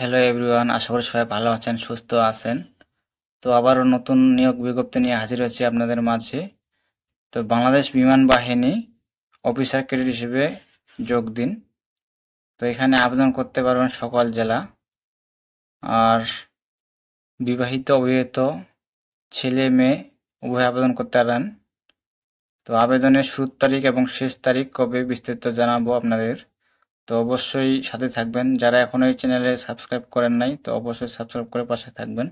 Hello everyone, আশা করি সবাই ভালো আছেন, সুস্থ আছেন। তো আবারও নতুন নিয়োগ বিজ্ঞপ্তি নিয়ে হাজির হয়েছি আপনাদের মাঝে। তো বাংলাদেশ বিমান বাহিনী অফিসার ক্যাডেট হিসেবে যোগ দিন। তো এখানে আবেদন করতে পারবেন সকল জেলা, আর বিবাহিত অবিবাহিত ছেলে মেয়ে উভয় আবেদন করতে পারেন। তো আবেদনের শুরুর তারিখ এবং শেষ তারিখ কবে বিস্তারিত জানাবো আপনাদের। তো অবশ্যই সাথে থাকবেন। যারা এখনো এই চ্যানেলে সাবস্ক্রাইব করেন নাই, তো অবশ্যই সাবস্ক্রাইব করে পাশে থাকবেন।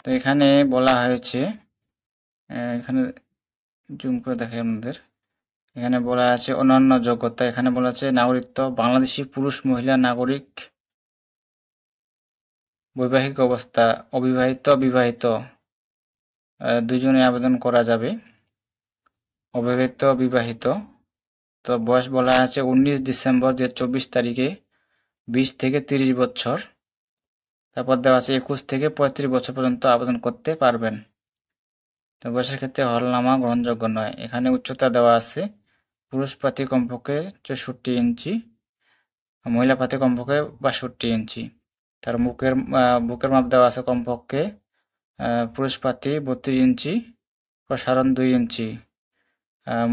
তো এখানে বলা হয়েছে, এখানে জুম করে দেখাই আপনাদের। এখানে বলা আছে অন্যান্য যোগ্যতা। এখানে বলা আছে নাগরিকত্ব বাংলাদেশি পুরুষ মহিলা নাগরিক, বৈবাহিক অবস্থা অবিবাহিত বিবাহিত দুজনে আবেদন করা যাবে, অবিবাহিত বিবাহিত। তো বয়স বলা আছে 19 ডিসেম্বর 2024 তারিখে 20 থেকে 30 বছর। তারপর দেওয়া আছে 21 থেকে 35 বছর পর্যন্ত আবেদন করতে পারবেন। তো বয়সের ক্ষেত্রে হলনামা গ্রহণযোগ্য নয়। এখানে উচ্চতা দেওয়া আছে পুরুষ প্রার্থী কমপক্ষে 64 ইঞ্চি, মহিলা প্রার্থী কমপক্ষে 62 ইঞ্চি। তার বুকের মাপ দেওয়া আছে কমপক্ষে পুরুষ প্রার্থী 32 ইঞ্চি, প্রসারণ 2 ইঞ্চি।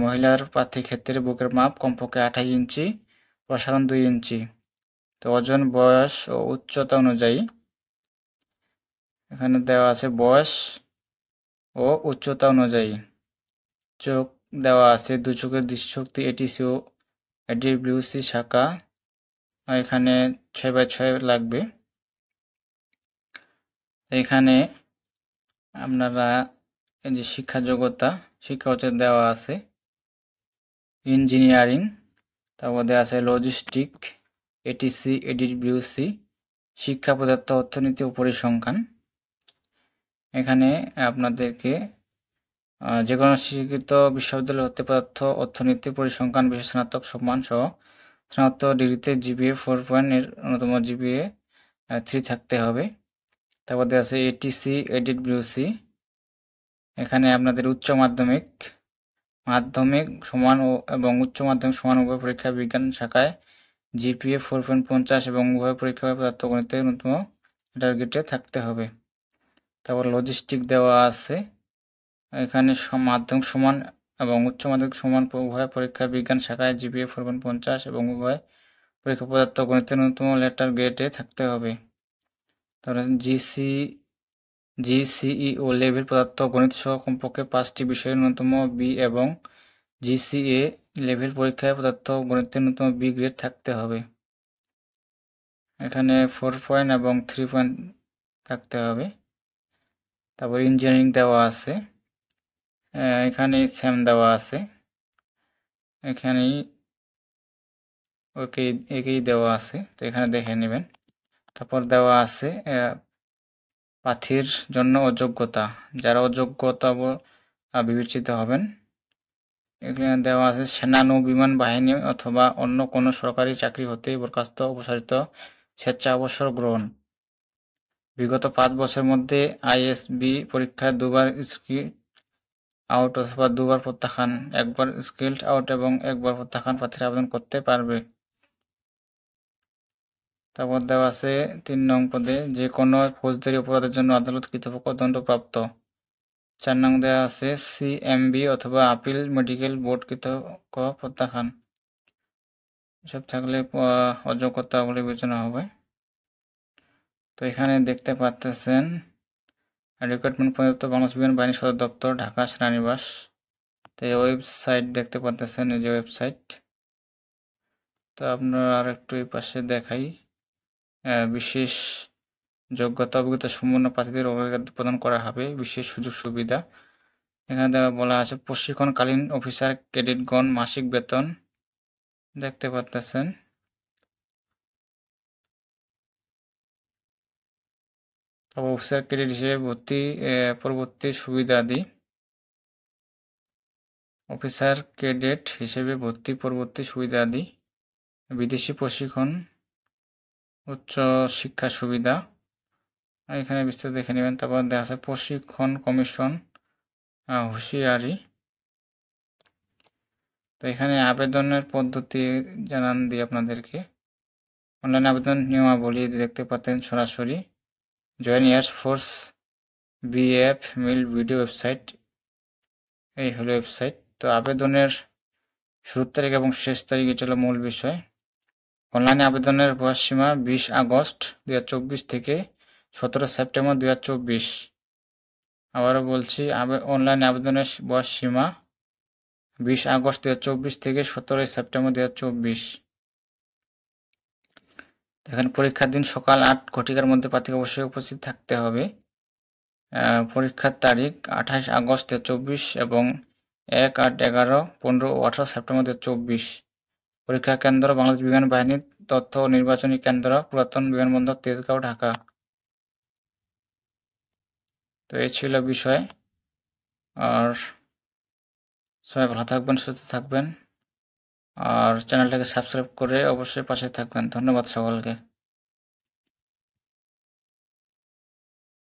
মহিলার প্রার্থী ক্ষেত্রে বুকের মাপ কমপক্ষে 28 ইঞ্চি, প্রসারণ 2 ইঞ্চি। তো ওজন, বয়স ও উচ্চতা অনুযায়ী এখানে দেওয়া আছে বয়স ও উচ্চতা অনুযায়ী। চোখ দেওয়া আছে, দু চোখের দৃষ্টিশক্তি এটিসি ও এডিডব্লিউসি শাখা এখানে 6/6 লাগবে। এখানে আপনারা এই যে শিক্ষা যোগ্যতা, শিক্ষা হচ্ছে দেওয়া আছে ইঞ্জিনিয়ারিং, তারপর দেওয়া আছে লজিস্টিক এটিসি এডিডব্লিউসি, শিক্ষা পদার্থ অর্থনীতি ও পরিসংখ্যান। এখানে আপনাদেরকে যে কোনো স্বীকৃত বিশ্ববিদ্যালয় হতে পদার্থ অর্থনীতি পরিসংখ্যান বিশেষ স্নাতক সম্মান সহ স্নাতক ডিগ্রিতে জিপিএ 4 এর অন্যতম জিপিএ 3 থাকতে হবে। তারপর দেওয়া আছে এটিসি এডিডব্লিউসি। এখানে আপনাদের উচ্চ মাধ্যমিক, মাধ্যমিক সমান এবং উচ্চ মাধ্যমিক সমান উভয় পরীক্ষা বিজ্ঞান শাখায় জিপিএ 4.50 এবং উভয় পরীক্ষা পদার্থগণিতে ন্যূনতম টার্গেটে থাকতে হবে। তারপর লজিস্টিক দেওয়া আছে, এখানে মাধ্যমিক সমান এবং উচ্চ মাধ্যমিক সমান উভয় পরীক্ষা বিজ্ঞান শাখায় জিপিএ 4.50 এবং উভয় পরীক্ষা পদার্থগণিতে ন্যূনতম লেটার গ্রেডে থাকতে হবে। তারপরে জিসিই ও লেভেল পদার্থ গণিত সহ কমপক্ষে 5টি বিষয়ের ন্যূনতম বি এবং জিসিএ লেভেল পরীক্ষায় পদার্থ গণিতের ন্যূনতম বি গ্রেড থাকতে হবে। এখানে 4 এবং 3 থাকতে হবে। তারপর ইঞ্জিনিয়ারিং দেওয়া আছে, এখানে সেম দেওয়া আছে, এখানেই ওকে একেই দেওয়া আছে, তো এখানে দেখে নেবেন। তারপর দেওয়া আছে প্রার্থীর জন্য অযোগ্যতা, যারা অযোগ্যতা বিবেচিত হবেন। এখানে দেওয়া আছে সেনা নৌ বিমান বাহিনী অথবা অন্য কোনো সরকারি চাকরি হতে বরখাস্ত অপসারিত, স্বেচ্ছা অবসর গ্রহণ, বিগত 5 বছরের মধ্যে আইএসবি পরীক্ষায় 2বার স্কিল আউট অথবা 2বার প্রত্যাখ্যান, 1বার স্কিল্ড আউট এবং 1বার প্রত্যাখ্যান প্রার্থীরা আবেদন করতে পারবে। তারপর দেওয়া আছে 3 নং পদে যে কোনো ফৌজদারি অপরাধের জন্য আদালত কর্তৃপক্ষ দণ্ডপ্রাপ্ত। 4 নং দেওয়া আছে সিএমবি অথবা আপিল মেডিকেল বোর্ড কর্তৃপক্ষ প্রত্যাখ্যান। এসব থাকলে অযোগ্যতা বলে বিবেচনা হবে। তো এখানে দেখতে পাচ্ছেন রিক্রুটমেন্ট পরিবর্ত বাংলাদেশ বিমান বাহিনী সদর দপ্তর, ঢাকা সেনানিবাস। তো এই ওয়েবসাইট দেখতে পাচ্ছেন, এই যে ওয়েবসাইট। তো আপনারা আর একটু এই পাশে দেখাই, বিশেষ যোগ্যতা অভিজ্ঞতা সম্পন্ন প্রার্থীদের অগ্রাধিকার প্রদান করা হবে, বিশেষ সুযোগ সুবিধা। এখানে বলা আছে প্রশিক্ষণকালীন অফিসার ক্যাডেটগণ মাসিক বেতন দেখতে পাচ্ছেন। তারপর অফিসার ক্যাডেট হিসেবে ভর্তি পরবর্তী সুবিধাদি, অফিসার ক্যাডেট হিসেবে ভর্তি পরবর্তী সুবিধাদি, বিদেশি প্রশিক্ষণ, উচ্চ শিক্ষা সুবিধা, এখানে বিস্তারিত দেখে নেবেন। তারপর দেখা আছে প্রশিক্ষণ কমিশন, হুঁশিয়ারি। তো এখানে আবেদনের পদ্ধতি জানান দিই আপনাদেরকে। অনলাইন আবেদন নিয়মাবলী দেখতে পাচ্ছেন সরাসরি। জয়েন এয়ার ফোর্স বিএফ মিল ভিডিও ওয়েবসাইট, এই হলো ওয়েবসাইট। তো আবেদনের শুরুর তারিখ এবং শেষ তারিখ এটা হলো মূল বিষয়। অনলাইনে আবেদনের বয়স সীমা 20 আগস্ট 2024 থেকে 17 সেপ্টেম্বর 2024। আবারও বলছি, অনলাইনে আবেদনের বয়স সীমা 20 আগস্ট 2024 থেকে 17 সেপ্টেম্বর 2024। দেখেন, পরীক্ষার দিন সকাল 8 ঘটিকার মধ্যে প্রার্থীকে অবশ্যই উপস্থিত থাকতে হবে। পরীক্ষার তারিখ 28 আগস্ট 2024 এবং 1, 8, 11, 15 ও 18 সেপ্টেম্বর 2024। পরীক্ষা কেন্দ্র বাংলাদেশ বিমান বাহিনীর তথ্য ও নির্বাচনী কেন্দ্র, পুরাতন বিমানবন্দর, তেজগাঁও, ঢাকা। তো এই ছিল বিষয়। আর সবাই ভালো থাকবেন, সুস্থ থাকবেন, আর চ্যানেলটাকে সাবস্ক্রাইব করে অবশ্যই পাশে থাকবেন। ধন্যবাদ সকলকে।